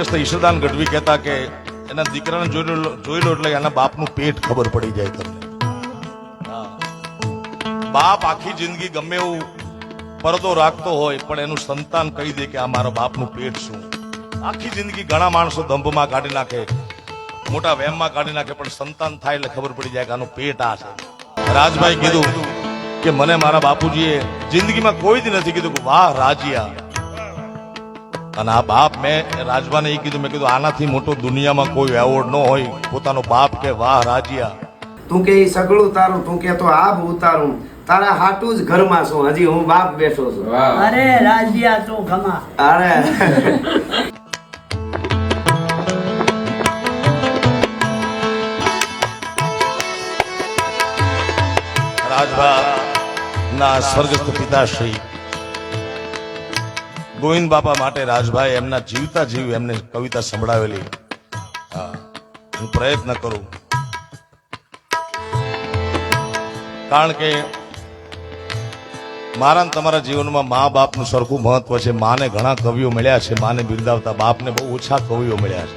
સ્વર્ગસ્થ ઈશ્વરદાન ગઢવી કહેતા કે એના દીકરાને જોઈ લો એટલે એના બાપનું પેટ ખબર પડી જાય તમને. બાપ આખી જિંદગી ગમે એવું પરદો રાખતો હોય પણ એનું સંતાન કહી દે કે આ મારા બાપનું પેટ શું. આખી જિંદગી ઘણા માણસો દંભમાં કાઢી નાખે, મોટા વહેમમાં કાઢી નાખે, પણ સંતાન થાય એટલે ખબર પડી જાય કે આનું પેટ આ છે. રાજભાઈ કીધું કે મને મારા બાપુજીએ જિંદગીમાં કોઈ દી નથી કીધું કે વાહ રાજિયા. અને આ બાપ મેં રાજભાને એ કીધું, મેં કીધું આનાથી મોટો દુનિયામાં કોઈ એવોર્ડ ન હોય પોતાનો બાપ કે વાહ રાજિયા. તું કે સગળું તારું, તું કે તો આબ ઉતારું, તારા હાટું જ ઘરમાં છું, હજી હું બાપ બેઠો છું. અરે રાજિયા તું ખમા. અરે રાજભા ના સ્વર્ગસ્થ પિતાશ્રી ગોવિંદ બાપા માટે રાજભાઈ એમના જીવતા જીવ એમને કવિતા સંભળાવેલી. હું પ્રયત્ન કરું કારણ કે મારા તમારા જીવનમાં મા બાપનું સરખું મહત્વ છે. માને ઘણા કવિઓ મળ્યા છે, માને બિરદાવતા, બાપને બહુ ઓછા કવિઓ મળ્યા છે.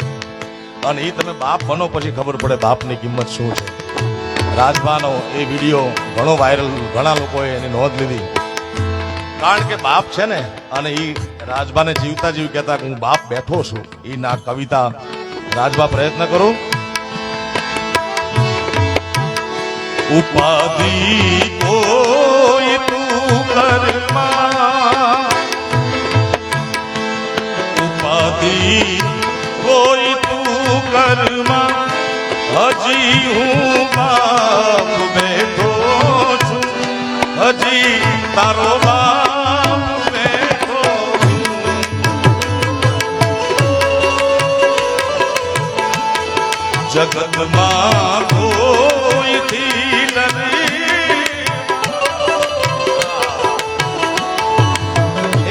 અને એ તમે બાપ બનો પછી ખબર પડે બાપની કિંમત શું છે. રાજભાનો એ વિડીયો ઘણો વાયરલ, ઘણા લોકોએ એની નોંધ લીધી કારણ કે બાપ છે ને. અને એ રાજભાને જીવતા જીવ કહેતા કે હું બાપ બેઠો છું. એ ના કવિતા રાજભા પ્રયત્ન કરું. ઉપાધિ કોઈ તું કરમાં, ઉપાધિ કોઈ તું કરમાં, હજી હું બાપ બેઠો છું, હજી તારો બાપ બેઠો છું. જગતમાં કોઈથી નથી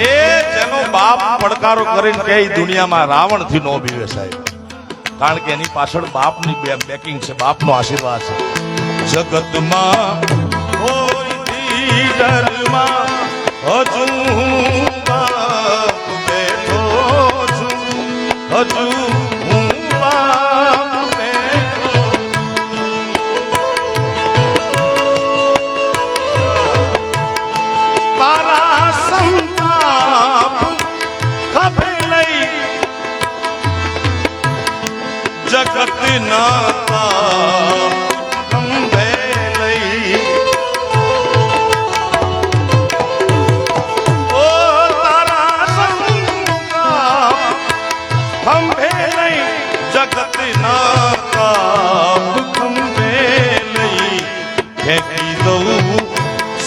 એ જેનો બાપ પડકારો કરીને કે દુનિયામાં રાવણ થી નો બીવે સાહેબ. કારણ કે એની પાછળ બાપની બેકિંગ છે, બાપનો આશીર્વાદ છે. જગતમાં કોઈથી ડરમાં, હજુ હું બાપ બેઠો છું, હજુ હું બાપ બેઠો. તારા સંતાપ ખભે લઈ જગત ના ખંભે લઈ, ઓ તારા સંતાપ ખંભે લઈ જગત ના ખંભે લઈ, ફેંકી દઉં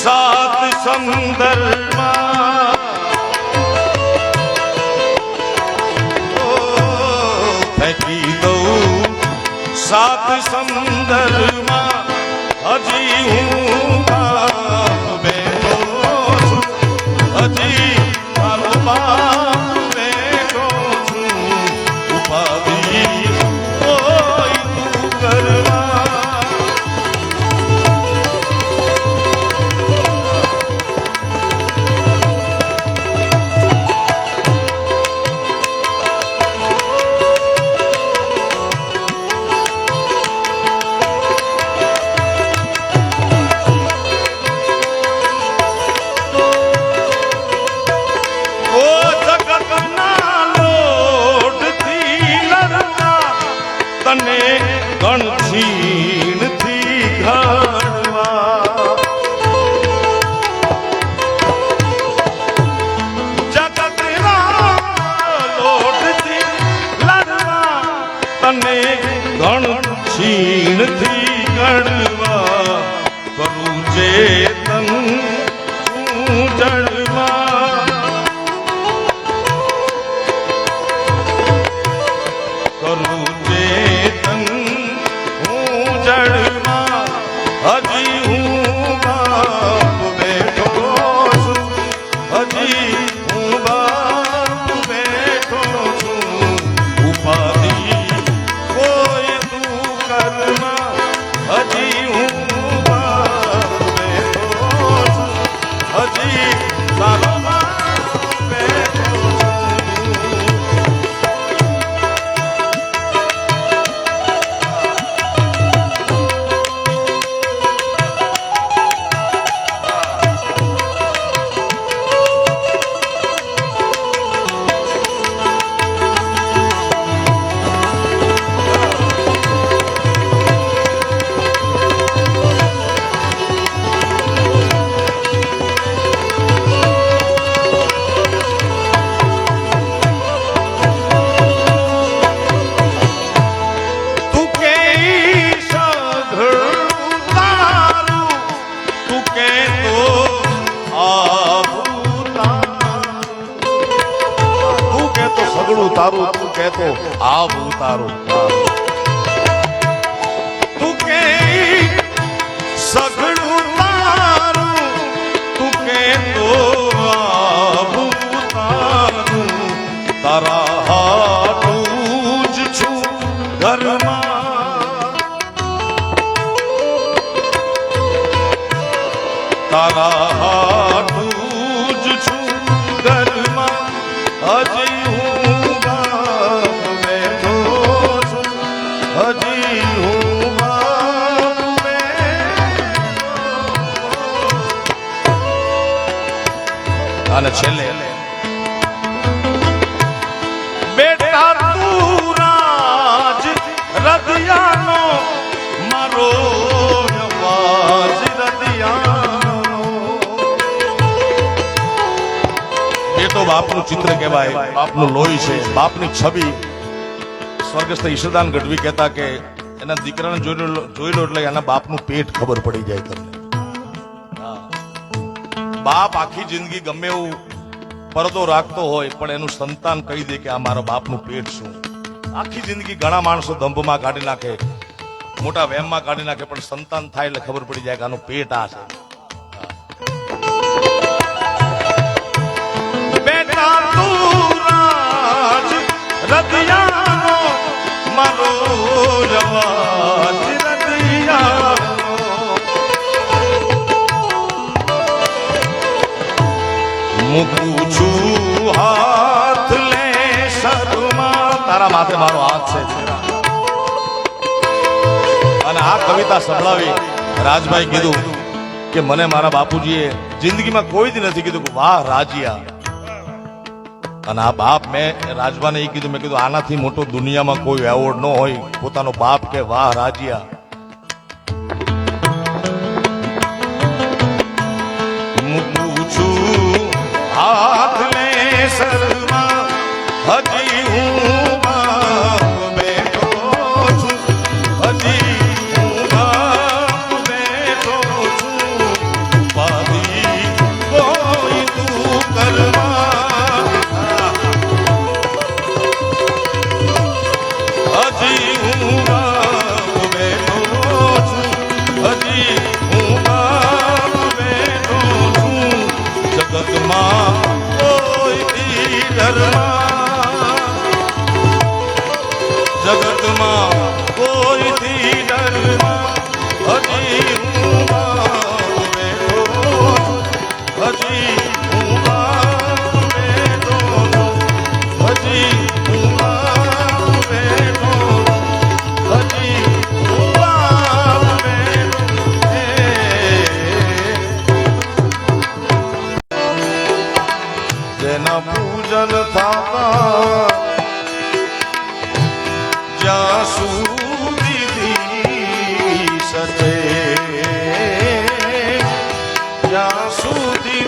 સાત સમંદરમાં, ફેંકી દઉં સાત સમંદરમાં, હજી હું બાપ બેઠો છું, હજી મારો બાપ બેઠો છું. ઉપાધિ કોઈ તું કરવા, તને ગણછીણથી ઘડવા, જગતના લોટથી લડવા, તને ગણછીણથી ઘડવા, કરું ચેતન તું જડવા, કરું હજી હું બાપ બેઠો છું, હજી હું બાપ બેઠો છું. ઉપાધિ કોઈ તું કરમાં, હજી હું બાપ બેઠો છું, હજી તારો બાપ બેઠો છું. તો આબ ઉતારો તું કે સઘળું તારું તું કે તો આબ ઉતારું તારા હાટું જ છું ઘરમાં તારા હાટું જ છું ઘરમાં હજી હું બાપ બેઠો છું હજી હું બાપ બેઠો. અને છેલ્લે બેટા તું રાજ રદિયાનો મારો અવાજ રદિયાનો એ તો બાપનું ચિત્ર કહેવાય બાપનું લોહી છે બાપની છબી સ્વર્ગસ્થ ઈશ્વરદાન ગઢવી કહેતા કે એના દીકરાને જોઈ લો એટલે એના બાપનું પેટ ખબર પડી જાય તમને. હા. બાપ આખી જિંદગી ગમે એવું પરદો રાખતો હોય પણ એનું સંતાન કહી દે કે આ મારા બાપનું પેટ શું. આખી જિંદગી ઘણા માણસો દંભમાં કાઢી નાખે મોટા વહેમમાં કાઢી નાખે પણ સંતાન થાય એટલે ખબર પડી જાય કે આનું પેટ આ છે. બેટા તું રાજ રદિયાનો મારો અવાજ રદિયાનો મૂકું છું હાથ લે શરૂમાં તારા માથે મારો હાથ છે. અને આ કવિતા સંભળાવી રાજભાઈ કીધું કે મને મારા બાપુજીએ જિંદગીમાં કોઈ દી નથી કીધું કે વાહ રાજિયા. અને આ બાપ મેં રાજભાને એ કીધું મેં કીધું આનાથી મોટો દુનિયામાં કોઈ એવોર્ડ ન હોય પોતાનો બાપ કે વાહ રાજિયા. મૂકું છું હાથ લે શરમાં હજી હું બાપ બેઠો છું હજી હું બાપ બેઠો છું પાદી કોઈ તું કરવા હજી હું બાપ બેઠો છું હજી હું બાપ બેઠો છું જગતમાં કોઈ દી ડરમાં જગતમાં કોઈ દી ડરમાં હજી હું બાપ બેઠો છું હજી હું બાપ બેઠો છું હજી હું બાપ બેઠો છું હજી હું બાપ બેઠો જેના પૂજન થતા જ્યાં સુધી દીશ છે જ્યાં સુધી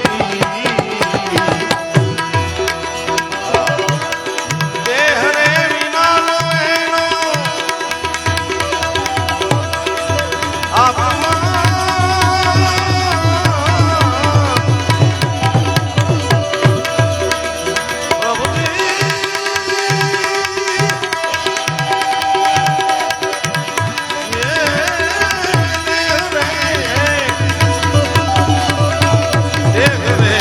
દેહ રે વિનાનો એનો દેહ રે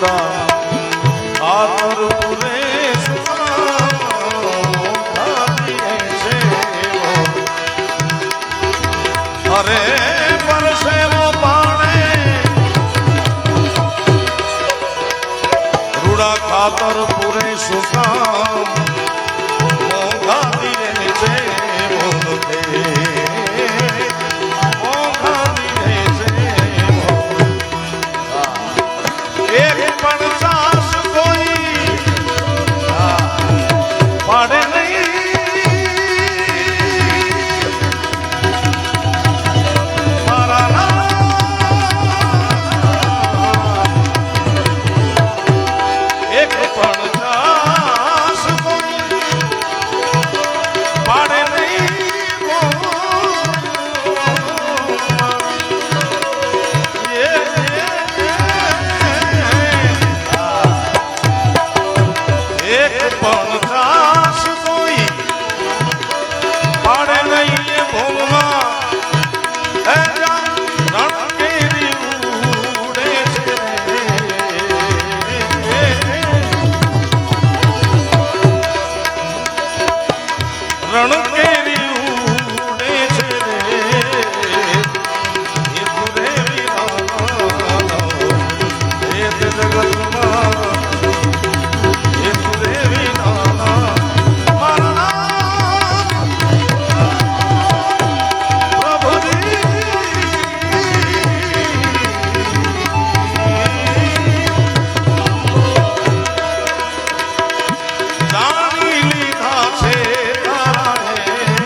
રૂડા આતર પૂરે અરે પરસેવો પાણે રૂડા ખાતર પૂરે સુકામ મોંઘા દિને છે મોંઘે મોંઘા દિને છે એક પણ સાસ કોઈ પાડે નહીં મારા એક પણ સાસ કોઈ પાડે નહીં એક પણ સાસ કોઈ પાડે નહીં ભોગમાં રણકેરી ઉડે છે રણકેરી ઉડે છે એ તુરે વિના એ જગતમાં એ તુરે વિના મારા જાણી લીધા છે તારે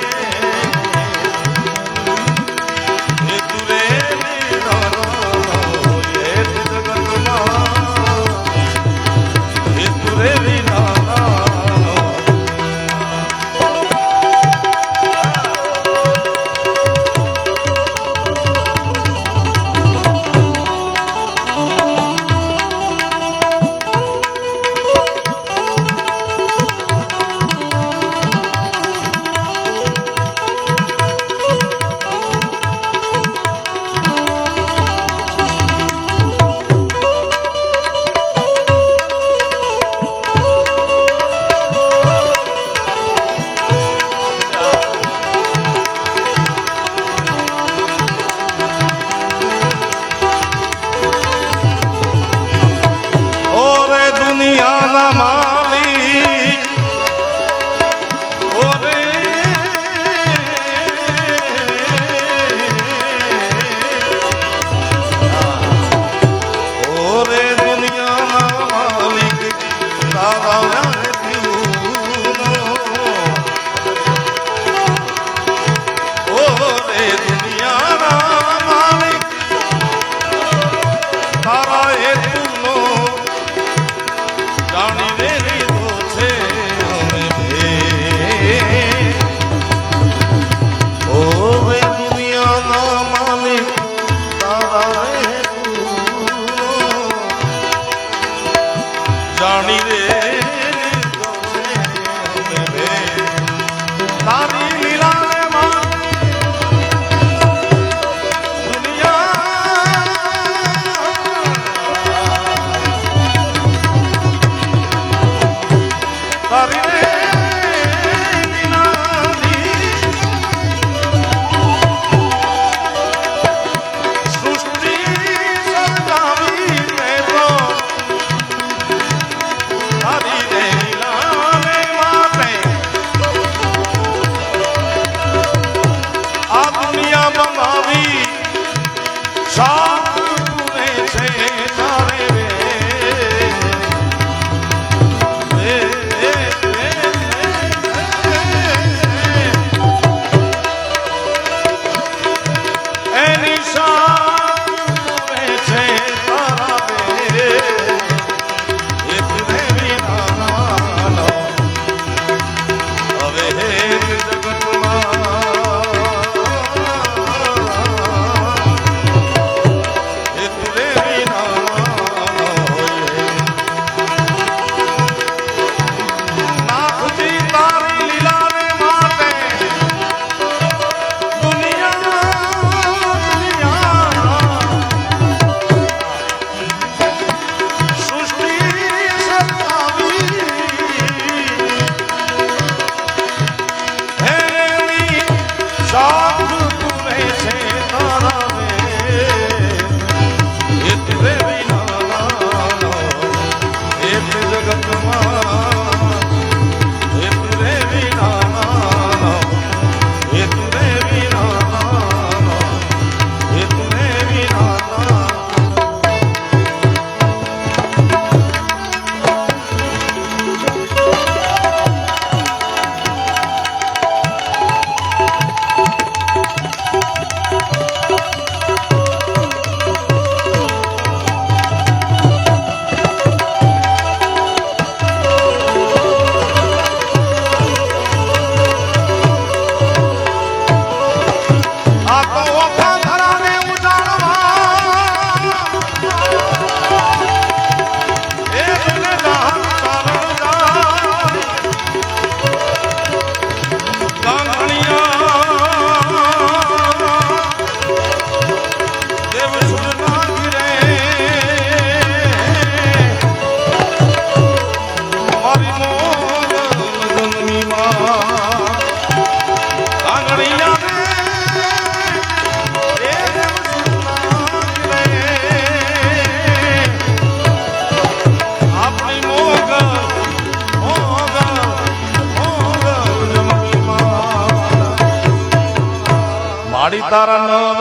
માડી તારા નવ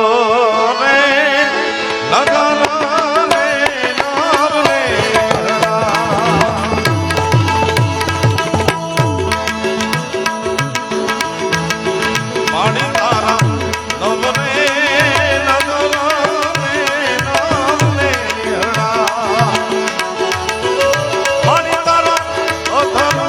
રે લગન રે નાર રે માડી તારા નવ રે લગન રે નાર રે માડી તારા અધર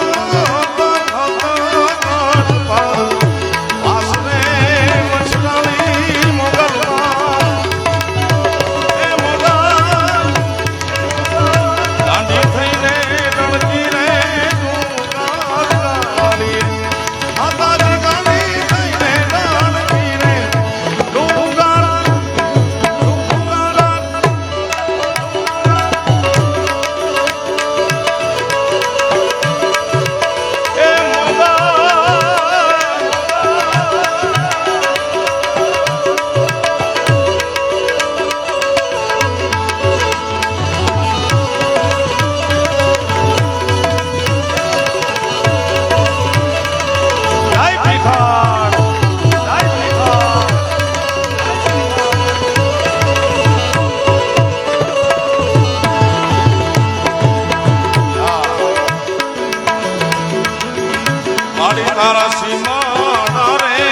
તારા સીમા રે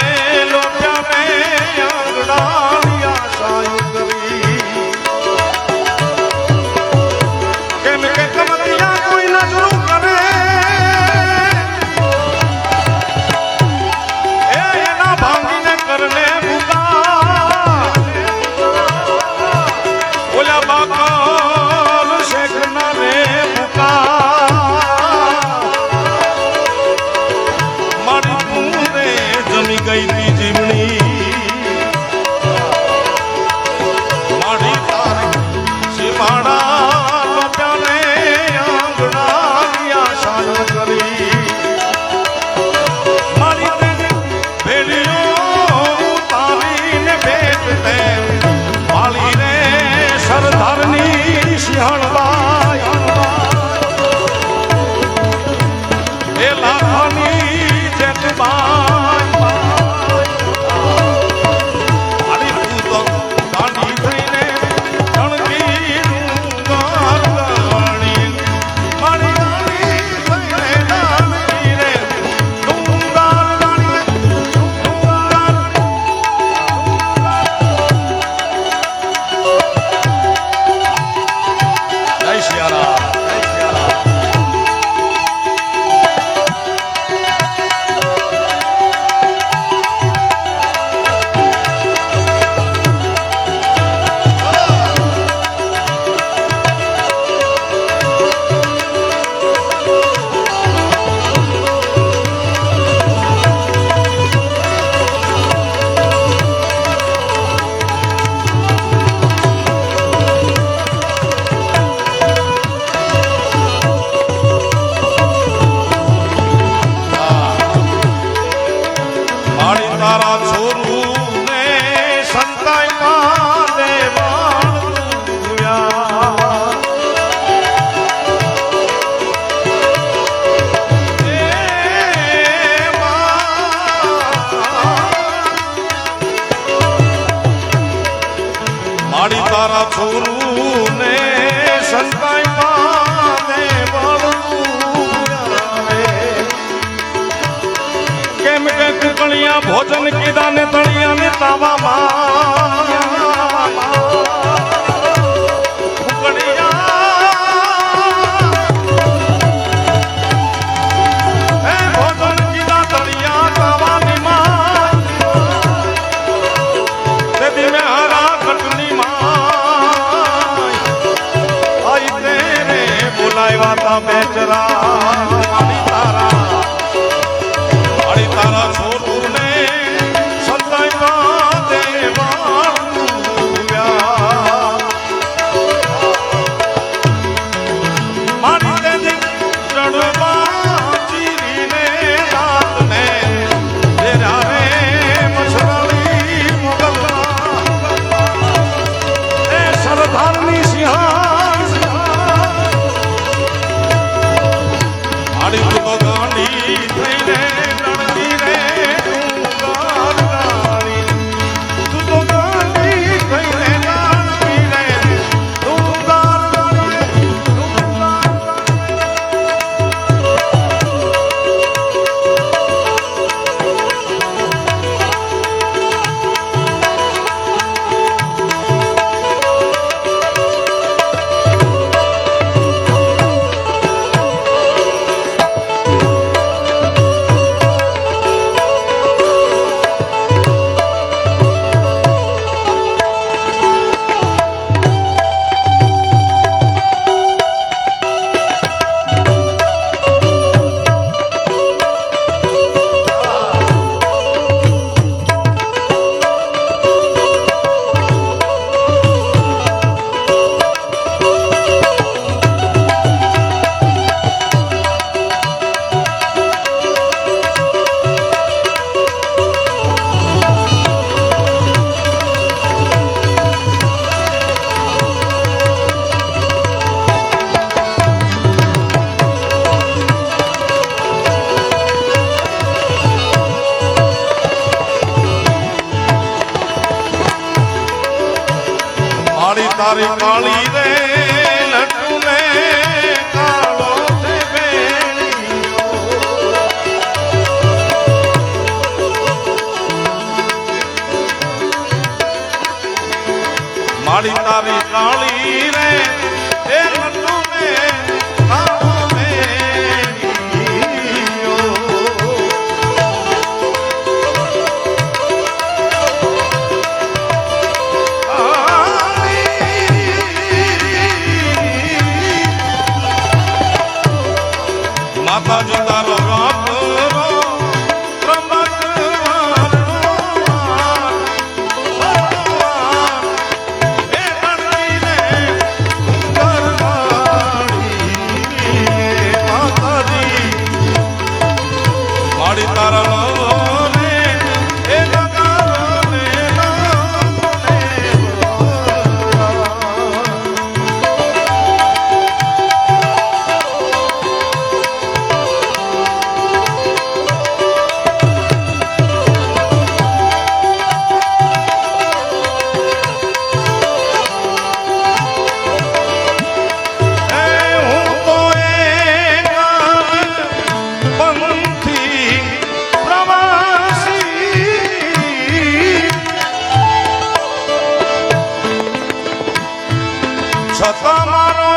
લોટ્યા રે આંગણાની આશાઓ કરી કેમ કે કમરિયા કોઈ નજરો કરે એના ભાંગીને કરને ભૂકા ઓલા બાકર શેખના રે ભૂકા જમી ગઈ તી જીવણી માડી તારી સીમાડા લોટ્યાને આંગણાની આશાઓ કરી મારી તેને ભેડીઓ ઉતારીને ભેટ તે વાળીને સરદારની સિંહણબાઈ એ લાખાની જેઠબાઈ તારા છોરું ને સંતાઈ પાને વાળુયા માડી તારા છોરું ને સંતાઈ પાને કુકળિયા ભોજન કીધા ને તળિયા ને તાવામાં ભોજન કીધા તળિયા તાવાની માં મેં હરા ખટની માં આઈ તેરે બોલાવ્યા તા બેચરા તારા છોરું ને સંતાઈ પાદે વાળું તારી કાળી રે લટુને કાળો છે બેણીઓ. મારી તારી કાળી રે એ લટુને કાળો બેણીઓ. માતાજી તારો વાપરો મારી તારા છતાં મારો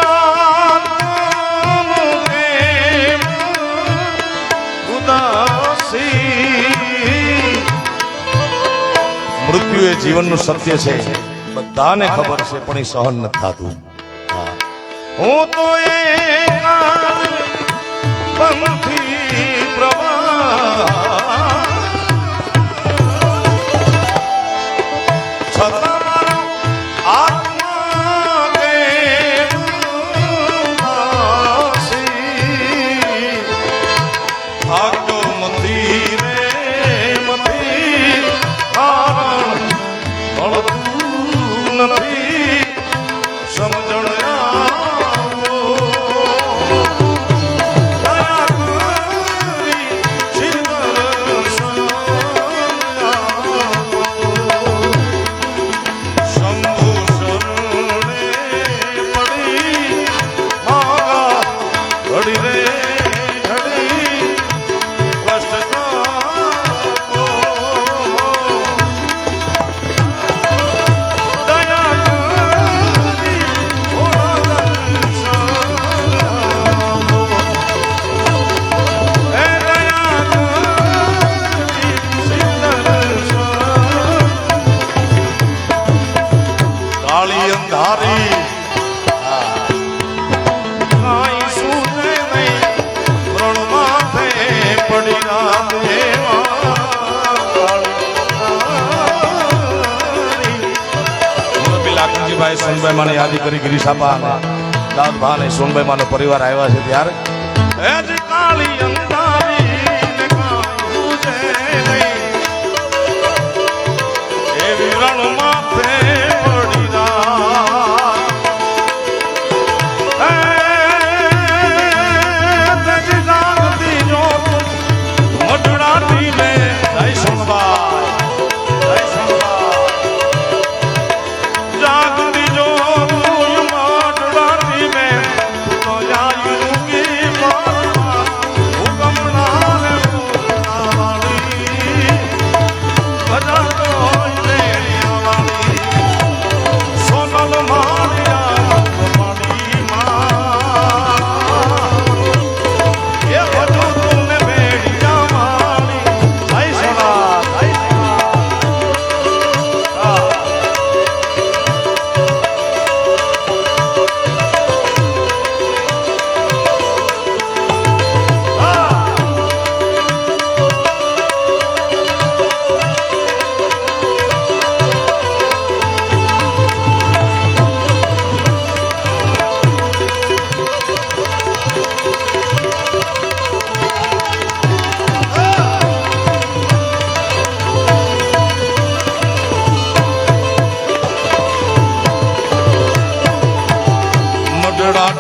પ્રેમ ઉદાસી. મૃત્યુ એ જીવનનું સત્ય છે, બધાને ખબર છે, પણ એ સહન નથી થતું. હું તો પંથી પ્રવાહ છતાં મારો આત્મા ભાગ્યો મથી રે મથી કારણ મળતું નથી સમજણ આવો. દયા કરી શિવદર્શન આવો. શંભુ શરણે પડી માગા ઘડી રે કાળી અંધારી કાંઈ સૂઝે નહીં રણ માથે પડી રાત લાખનજીભાઈ સોનભાઈ માને યાદી કરી ગિરીશાબા અને દાદભા અને સોનભાઈ માનો પરિવાર આવ્યા છે ત્યારે એ જ કાળી અંધારી ને કાંઈ સૂઝે નહીં એવી રણ માથે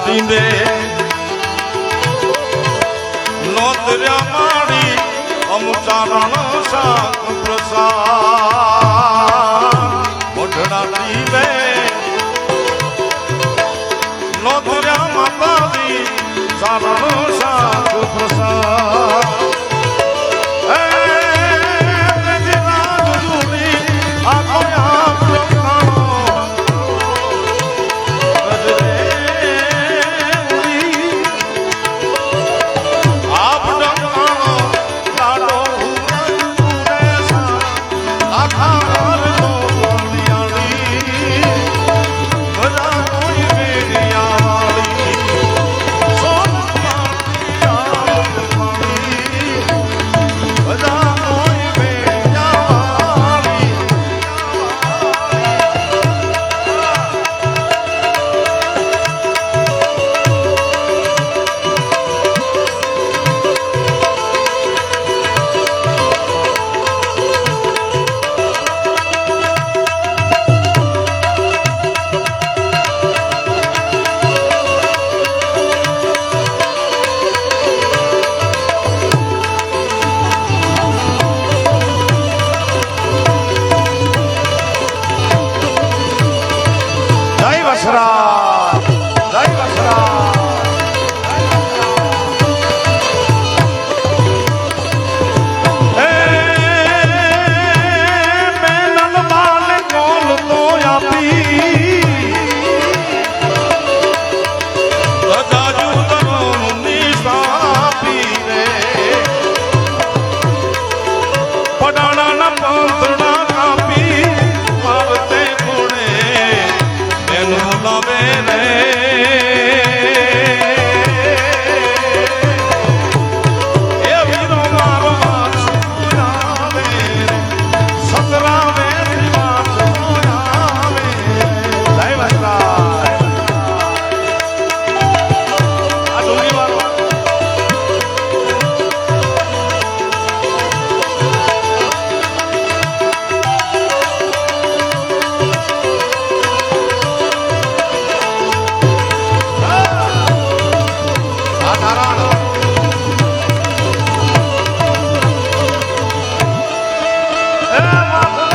ટીંડે નોતર્યા માડી અમુચારણ શાક પ્રસાદ મોઢડા ટીંડે લોથર્યા માતાજી સારણો શાક પ્રસાદ હે ત્રીજી રાત જુદી આખો આપ રખાણો ગજરે ઉડી આપ રખાણો લાડો ઉડે સા આખા ઘરનો પાણિયાળી બધા કોઈ બેડિયાવાળી સોના પાણિયાળી બધા કોઈ બેડિયાવાળી જય વસરા જય વસરા એ મેનલ બાલ કોલ તો આપી રજાજુ તરોની સાપી રે પડાણા પંથડા કાપી મારતે ગુણે એનું લવે રે એ વીરો મારો વાંચો આવે સતરાવે વાંચો આવે જય વસરા આ ડુંગી વાળો આ નારાયણ એ માતા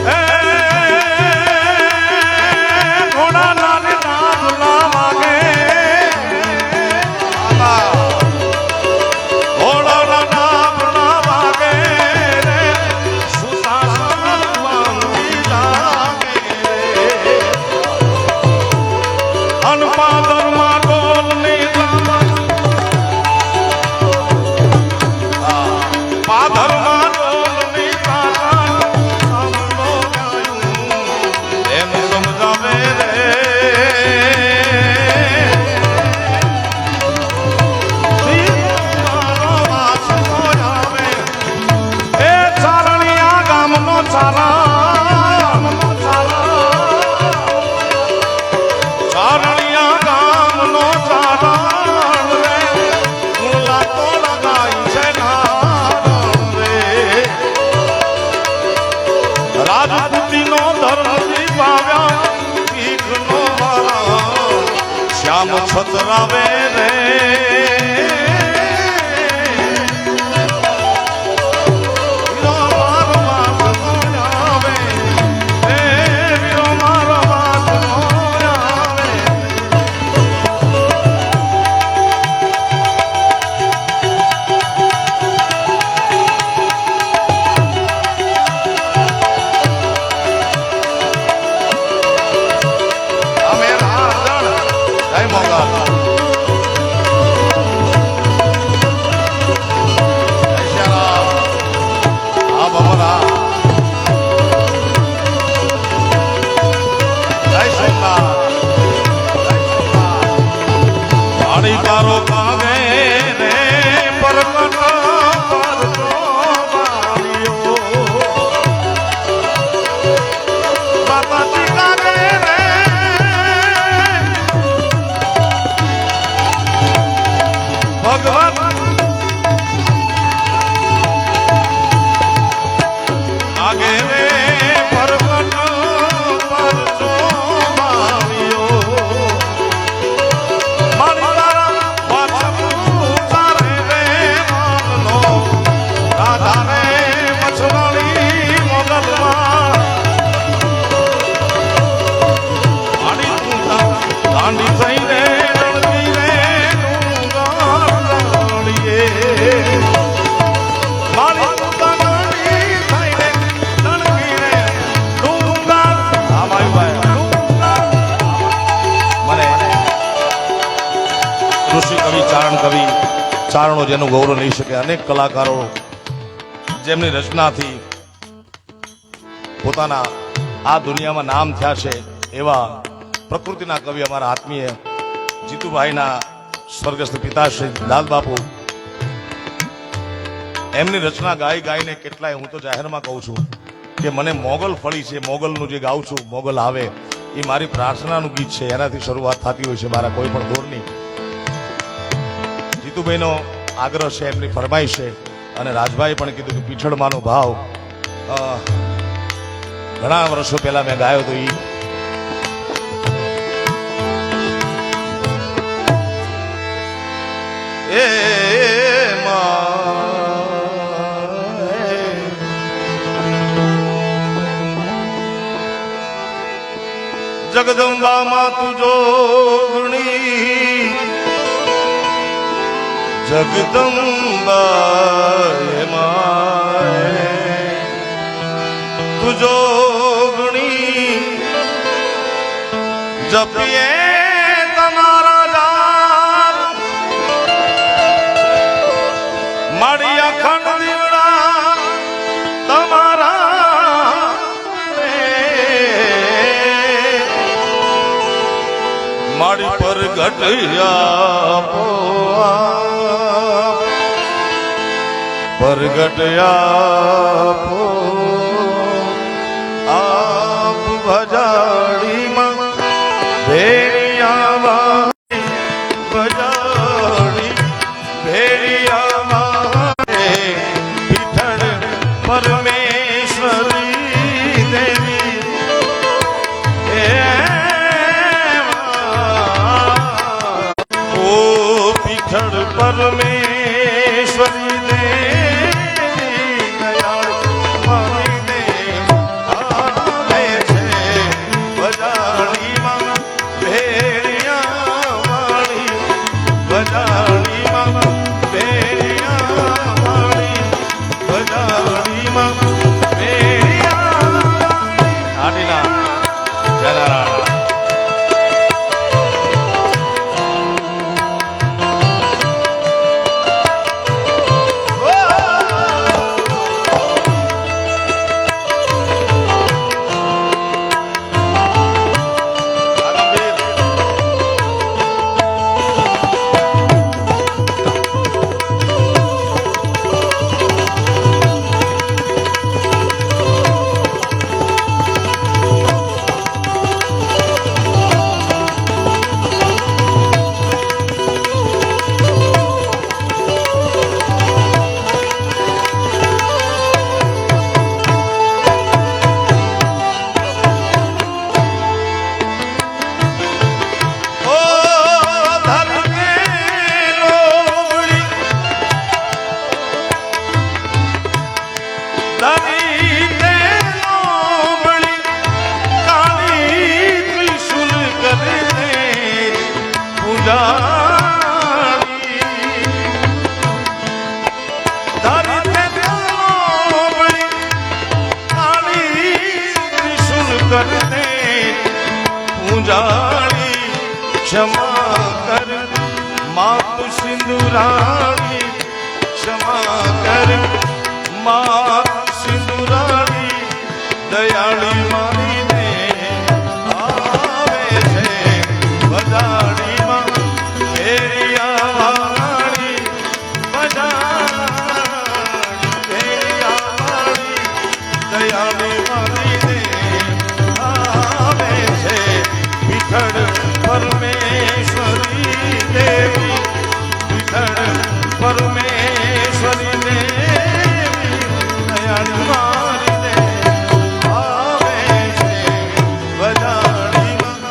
એ ઘોડા લાલ નામ ના માગે ઘોડા નામ ના માગે રે સુતાસવાની લાગે રે અનપાદરમાં ડોલની લામણ પાદરમાં ડોલની લામણ સામનો ગાયું એમ સમજાવે રે મારો વાંચો આવે એ ચારણિયા ગામનો ચારણિયા ગામનો ચારણ રે મુલા તો લગાઈ છે નારણ રે રાજપૂતીનો ધર્મથી પાવ્યા ભીખનો વાળા શ્યામ છતરાવે રે વીરો મારો વાંચો આવે એ વીરો મારો વાંચો આવે અમે રાધણ જય મોગલ જય શ્યારામ આ ભમરા જય સોમનાથ જય સોમનાથ વાણી તારો કાવે રે પરગટ પરતો બારીઓ માતાજી કાવે રે ભગવાન આગે રે પરગટ પરતો બારીઓ મારી તારા ગાંડી થઈને રણતી રે ડુંગરાળીએ. મારી તુતા ગાંડી થઈને રણતી રે ડુંગર. આ મારી ભાઈ મને ઋષિ કવિ ચારણ કવિ ચારણો જેનું ગૌરવ લઈ શકે, અનેક કલાકારો જેમની રચનાથી પોતાના આ દુનિયામાં નામ થયા છે, એવા પ્રકૃતિના કવિ અમારા આત્મીય જીતુભાઈના સ્વર્ગસ્થ પિતા શ્રી લાલબાપુ, એમની રચના ગાઈ ગાઈને કેટલાય, હું તો જાહેરમાં કહું છું કે મને મોગલ ફળી છે, મોગલનું જે ગાઉં છું, મોગલ આવે, એ મારી પ્રાર્થનાનું ગીત છે, એનાથી શરૂઆત થતી હોય છે મારા કોઈ પણ દોરની. જીતુભાઈનો આગ્રહ છે, એમની ફરમાઈશ છે, અને રાજભાઈ પણ કીધું કે પીછળમાંનો ભાવ ઘણા વર્ષો પહેલા મેં ગાયો તો એ જગદંબા માં તું જોગણી, જગદંબા માય તું જોગણી, જપીએ તમારા જાપ, મારી અખંડ દીવડા તમારા, મારી પર ઘટયા પ્રગટ આપો, આપ ભજાડીમાં ભેરિયામાં, ભજાડી ભેરિયામાં પીઠળ પરમેશ્વરી દેવી, ઓ પીઠળ પરમેશ્વરી क्षमा कर मात सिंदूराणी, क्षमा कर मात सिंदूराणी, दयाળી મારીને આવે છે બજાડીમાં ભેરિયાવાળી, બજાડી ભેરિયાવાળી, દયાળી મારીને આવે છે વિઠળ પરમેશ્વરી દેવી, વિઠળ પરમેશ્વરી દેવી, દયાળી મારીને આવે છે બજાડીમાં.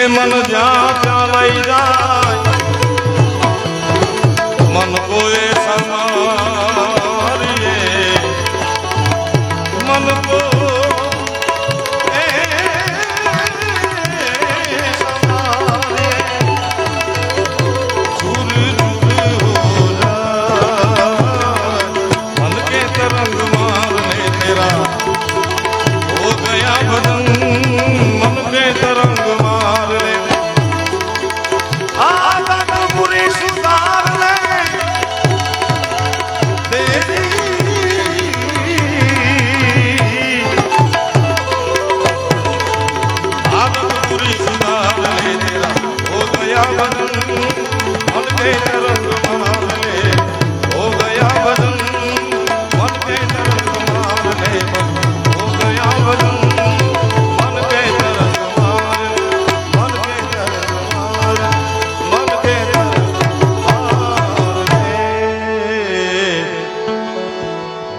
મન જ્યાં ત્યાં લઈ જાય મન કોઈ સમારીએ મન કો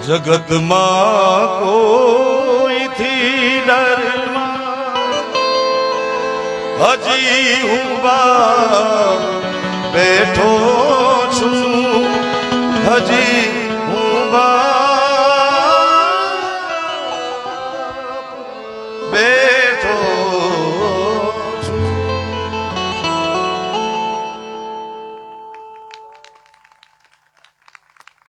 જગતમાં કોઈથી ડરમાં હજી હું બેઠો છું હજી